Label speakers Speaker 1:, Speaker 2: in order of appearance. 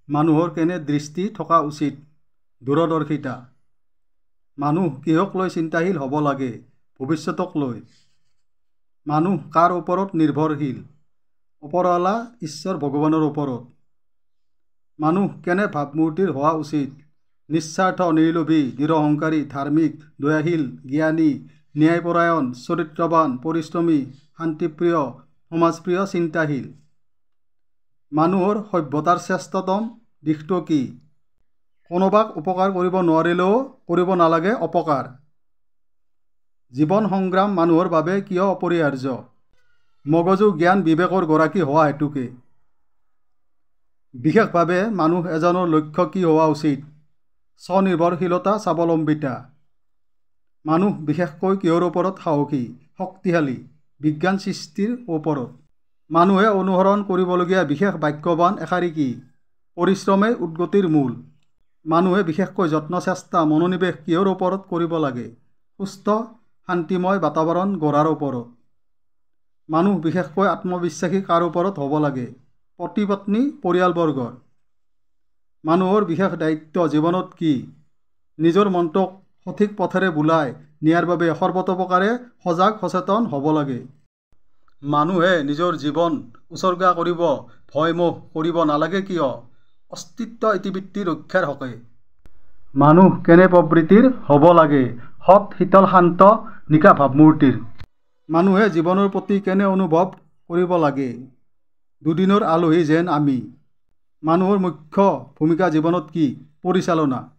Speaker 1: মানুহৰ কেনে দৃষ্টি থকা উচিত, দূৰদৰ্শিতা। মানুহ কিহক লৈ চিন্তাশীল হ'ব লাগে, ভৱিষ্যতক লৈ। মানুহ কাৰ ওপৰত নিৰ্ভৰশীল, ওপৰৱালা ঈশ্বৰ ভগৱানৰ ওপৰত। মানুহ কেনে ভাৱমূৰ্তিৰ হোৱা উচিত, নিস্বাৰ্থ, নিৰ্লোভী, নিৰহংকাৰী, ধাৰ্মিক, দয়াশীল, জ্ঞানী, ন্যায়পৰায়ণ, চৰিত্ৰৱান, পৰিশ্ৰমী, শান্তিপ্ৰিয়, সমাজপ্ৰিয়, চিন্তাশীল। মানুহৰ সভ্যতাৰ শ্ৰেষ্ঠতম দিশটো কি? কোনোবাক উপকাৰ কৰিব নোৱাৰিলেও কৰিব নালাগে অপকাৰ। জীৱন সংগ্ৰাম মানুহৰ বাবে কিয় অপৰিহাৰ্য? মগজু, জ্ঞান, বিবেকৰ গৰাকী হোৱা হেতুকে। বিশেষভাৱে মানুহ এজনৰ লক্ষ্য কি হোৱা উচিত? স্বনিৰ্ভৰশীলতা, স্বাৱলম্বিতা। মানুহ বিশেষকৈ কিহৰ ওপৰত সাহসী, শক্তিশালী? বিজ্ঞান সৃষ্টিৰ ওপৰত। মানুহে অনুসৰণ কৰিবলগীয়া বিশেষ বাক্যবান এষাৰি কি? পৰিশ্ৰমেই উদ্গতিৰ মূল। মানুহে বিশেষকৈ যত্ন, চেষ্টা, মনোনিৱেশ কিহৰ ওপৰত কৰিব লাগে? সুস্থ, শান্তিময় বাতাবৰণ গঢ়াৰ ওপৰত। মানুহ বিশেষকৈ আত্মবিশ্বাসী কাৰ ওপৰত হ'ব লাগে? পতি পত্নী, পৰিয়ালবৰ্গৰ। মানুহৰ বিশেষ দায়িত্ব জীৱনত কি? নিজৰ মনটোক সঠিক পথেৰে বুলাই নিয়াৰ বাবে সৰ্বতোপ্ৰকাৰে সজাগ সচেতন হ'ব লাগে। মানুহে নিজৰ জীৱন উচৰ্গা কৰিব ভয়-মোহ কৰিব নালাগে কিয়? অস্তিত্ব ইতিবৃত্তি ৰক্ষাৰ হকে। মানুহ কেনে প্ৰবৃত্তিৰ হ'ব লাগে? সৎ, শীতল, শান্ত, নিকা ভাৱমূৰ্তিৰ। মানুহে জীৱনৰ প্ৰতি কেনে অনুভৱ কৰিব লাগে? দুদিনৰ আলহী যেন আমি। মানুহৰ মুখ্য ভূমিকা জীৱনত কি? পৰিচালনা।